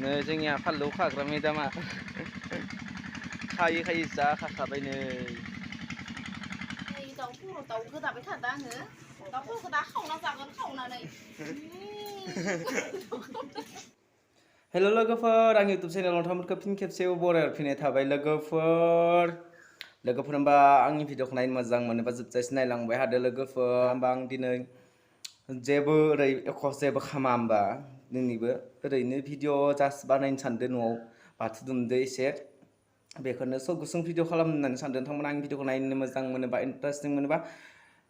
नै जोंनिया फानलु खाग्रा मेदामा खायै खायै जाखाबाय नै दाउ खर' दाउ गोदाबाय थादों आङो दाउ खर'खौ दा खावना जागोन खावनानै हेल' लोगोफोर आं इउटुब चेनेलाव नोंथांमोनखौ फिन खेबसे बरायहरफिननाय थाबाय लोगोफोर होनबा आंनि भिडिअखौ नायनो मोजां मोनोबा जोबजासिम नायलांबाय हादो लोगोफोर होमबा आं दिनै जेबो ओरै एख' जेबो खामा होमबा नोंनिबो ओरैनो भिडिअ जास्ट बानायनो सानदों न'आव बाथौ दुमदो एसे बेखौनो सब गुसुं भिडिअ खालामनो होननानै सानदों नोंथांमोना आंनि भिडिअखौ नायनो मोजां मोनोबा इन्टारेस्टिं मोनोबा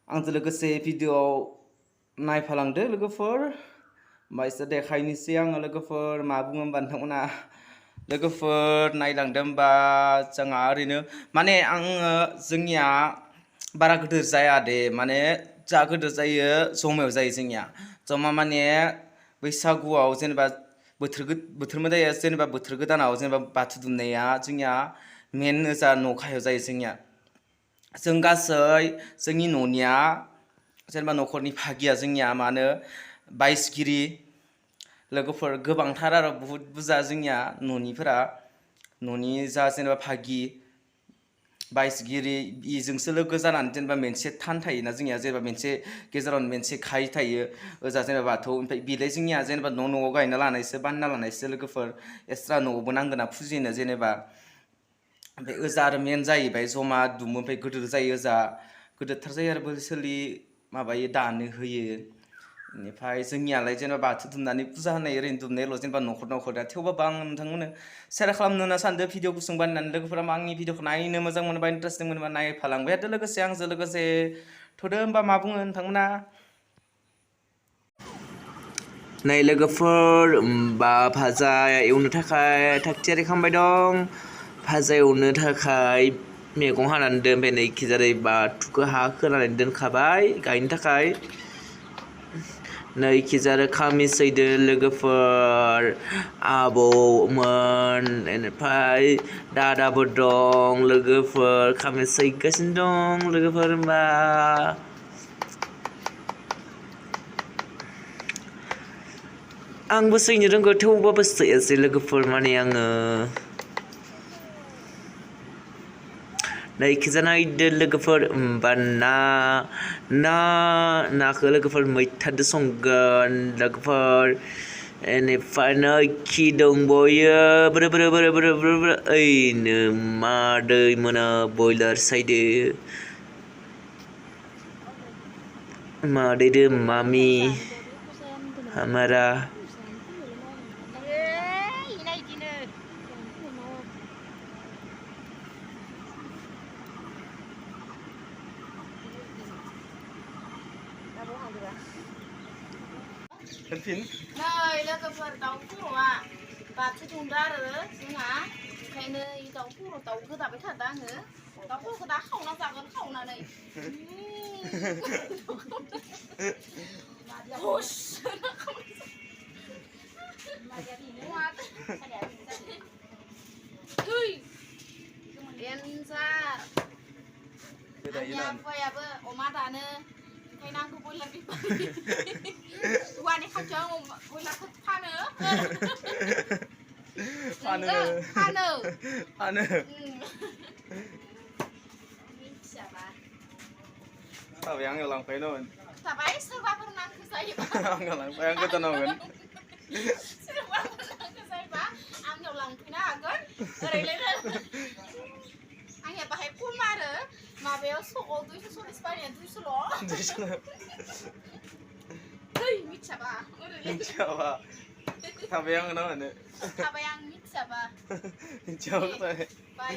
आंजों लोगोसे भिडिअ नायफालांदो लोगोफोर होमबा एसे देखायनोसै आङो लोगोफोर मा बुङो होमबा नोंथांमोना लोगोफोर नायलांदो होमबा जोंहा ओरैनो माने आङो जोंनिया बारा गिदिर जाया दे माने जा गिदिर जायो जमायाव जायो जोंनिया जमा माने बैसागुआव जेनेबा बोथोर मोदाया जेनेबा बोथोर गोदानाव जेनेबा बाथौ दुमनाया जोंनिया मेन जा न'खायाव जायो जोंनिया जों गासै जोंनि न'निया जेनेबा न'खरनि भागिया जोंनिया मा होनो 22 गिरि लोगोफोर गोबांथार आरो बुहुत बुरजा जोंनिया न'नि जा जेनेबा भागि 22 गिरि इजोंसो लोगो जानानै जेनेबा मोनसे थान थायोना जोंनिया जेनेबा मोनसे गेजेरावनो मोनसे खाय थायो ओजा जेनेबा बाथौ ओमफ्राय बिलाय जोंनिया जेनेबा न'आव गायना लानायसो बानायना लानायसो लोगोफोर एक्सट्रा न'आवबो नांगोना फुजिनो जेनेबा ओमफ्राय ओजा आरो मेन जाहैबाय जमा दुमो ओमफ्राय गिदिर जायो ओजा गिदिरथार जायो आरो बोसोरलि माबायो दानो होयो बेनिफ्राय जोंनियालाय जेनेबा बाथौ दुमनानै फुजा होनाय ओरैनो दुमनायल' जेनेबा न'खर दा थेवबाबो आं नोंथांमोननो सेयार खालामनो होनना सानदों भिडिअ गुसुं बानायनानै लोगोफोरा आंनि भिडिअखौ नायनो मोजां मोनोबा इन्टारेस्टिं मोनोबा नायफालांबाय थादो लोगोसे आंजों लोगोसे थ'दो होमबा मा बुङो नोंथांमोना नै लोगोफोर होमबा भाजा एवनो थाखाय थाग थियारि खालामबाय दं भाजा एवनो थाखाय मैगं हानानै दोन ओमफ्राय नैखिजाय बाथौखौ हा खोनानै दोनखाबाय गायनो थाखाय नैखिजा आरो खामिसैदो लोगोफोर आबौमोन बेनिफ्राय दादाबो दं लोगोफोर खामिसैगासिनो दं लोगोफोर होमबा आंबो सैनो रोंगौ थेवबाबो सैयासै लोगोफोर माने आङो नैखिजा नायदो लोगोफोर होमबा नाखौ लोगोफोर मैथादो संगोन लोगोफोर बेनिफ्राय नैखि दंबावयो बोरो ओइनो मा दै मोनो बयलार सायदो मादैदो मामि हमारा नै लोगोफोर दाउ खर'आ बाथौ दुमदो आरो जोंहा ओंखायनो दाउ खर' दाउ गोदाबाय थादों आङो दाउ खर'खौ दा खावना जागोन खावनानै आंनि आफायाबो अमा दानो ओंखायनो आंखौ बयलार बेफारि औवानि खाथियाव बयलारखौ फानो मिथियाबा थाबाय आंनियाव लांफायोमोन थाबाय सोरबाफोर नांगौ जायोबा आंनियाव लांफाय आं गोदानावगोन सोरबाफोर नांगौ जायोबा आंनियाव लांफैनो हागोन ओरैलाय आंनिया बाहाय खम आरो माबायाव स'आव 240 बायनाया 200ल' मिथियाबा थाबाय आङो ना मानो थाबाय आं मिथियाबा बाय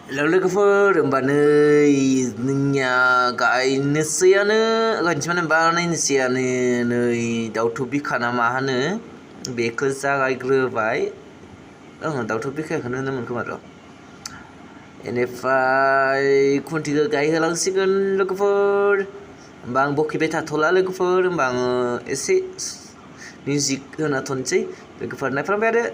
हेलौ लोगोफोर होमबा नै जोंनिया गायनोसैयानो माने बानायनोसैयानो नै दाउथु बिखा ना मा होनो बेखौ जागायग्रोबाय दाउथु बिखाखौनो होनोमोन खोमा र' बेनिफ्राय खुन्थिखौ गायहोलांसिगोन लोगोफोर होमबा आं बखिबाय थाथ'ला लोगोफोर होमबा आङो एसे मिउजिक होना थ'नोसै लोगोफोर नायफ्लांबाय आरो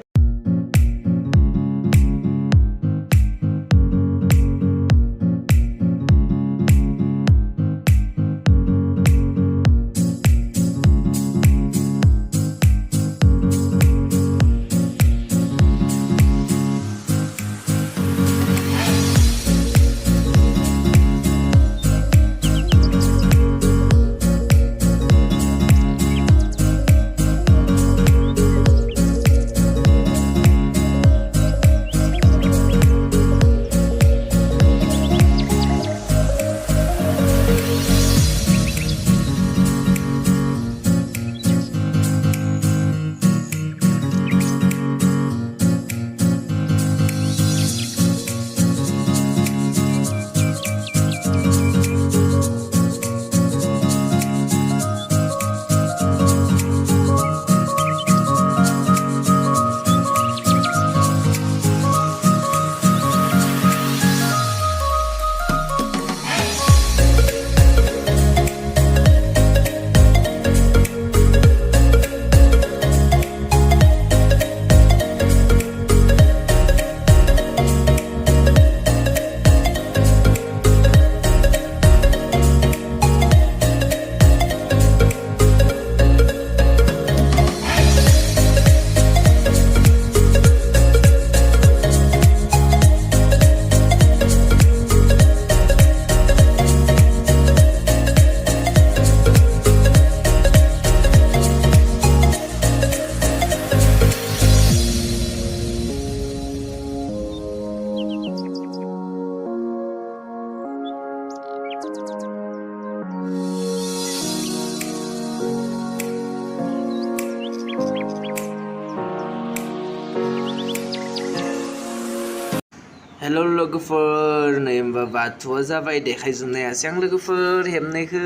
हेल' लोगोफोर नै होमबा बाथौआ जाबाय देखायजोबनायासै आं लोगोफोर हेबनायखौ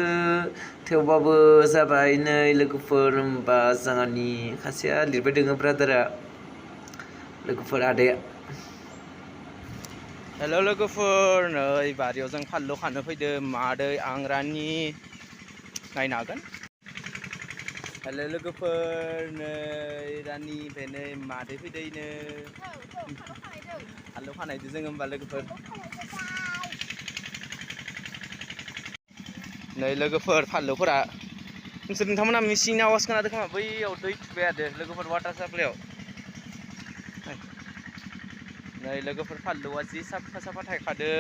थेवबाबो जाबाय नै लोगोफोर होमबा जोंहानि सासेया लिरबाय दोङो ब्रादारा लोगोफोर आदाया हेल' लोगोफोर नै बारियाव जों फानलु खानो फैदों मादै आं रानि नायनो हागोन हेल' लोगोफोर नै रानि ओमफ्राय नै मादै फैदोंनो फानलु खानायदो जोङो होमबा लोगोफोर नै लोगोफोर फानलुफोरा नोंथांमोना मेसिननि आवाज खोनादों खोमा बैयाव दै थुबाय थादों लोगोफोर वाटार साप्लायाव नै लोगोफोर फानलुआ जि साफा साफा थायखादो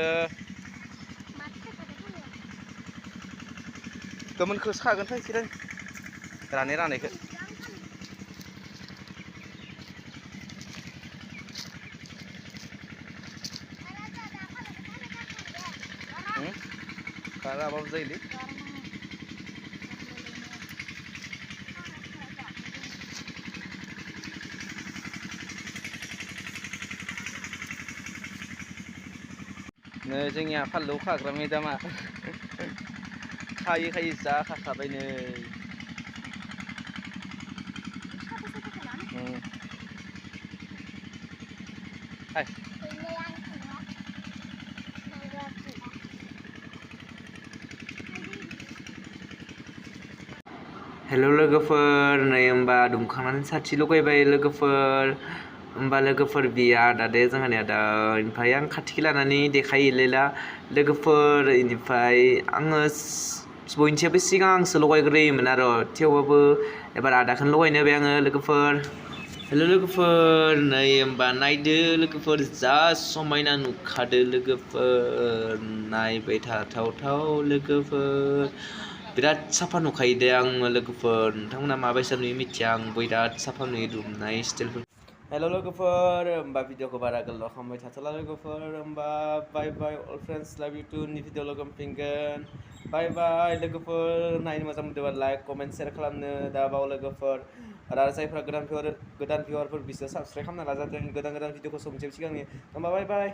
गोमोनखौसो खागोन बिसोरो रानायखौ गाराबाबो जायोलै नै जोंनिया फानलु खाग्रा मेदामा खायै खायै जा खाखाबाय नै हेल' लोगोफोर नै होमबा दुमखांनानै साथि लगायबाय लोगोफोर होमबा लोगोफोर बिया दादे जोंहानिया दा ओमफ्राय आं खाथिखौ लानानै देखायहैलायला लोगोफोर बेनिफ्राय आङो बयनिसायबो सिगां आंसो लगायग्रोयोमोन आरो थेवबाबो एबार आदाखौनो लगायनो होबाय आङो लोगोफोर हेल' लोगोफोर नै होमबा नायदो लोगोफोर जा समायना नुखादो लोगोफोर नायबाय थाथावथाव लोगोफोर बिराद साफा नुखायो दे आङो लोगोफोर नोंथांमोना माबायसा नुयो मिथिया आं बिराद साफा नुयो दुमनाय स्टाइलफोर हेल' लोगोफोर होमबा भिडिअखौ बारा गोलाव खालामबाय थाथ'ला लोगोफोर होमबा बाय बाय अल फ्रेन्ड्स लाभ इउ टु उननि भिडिअ लोगो मोनफिनगोन बाय बाय लोगोफोर नायनो मोजां मोनदोंबा लाइक कमेन्ट शेयार खालामनो दा बाव लोगोफोर आरो जायफ्रा गोदान भिउवारफोर बिसोर साबसक्राइब खालामना लाजाथों गोदान भिडिअखौ समनिसे सिगांनि होमबा बाय बाय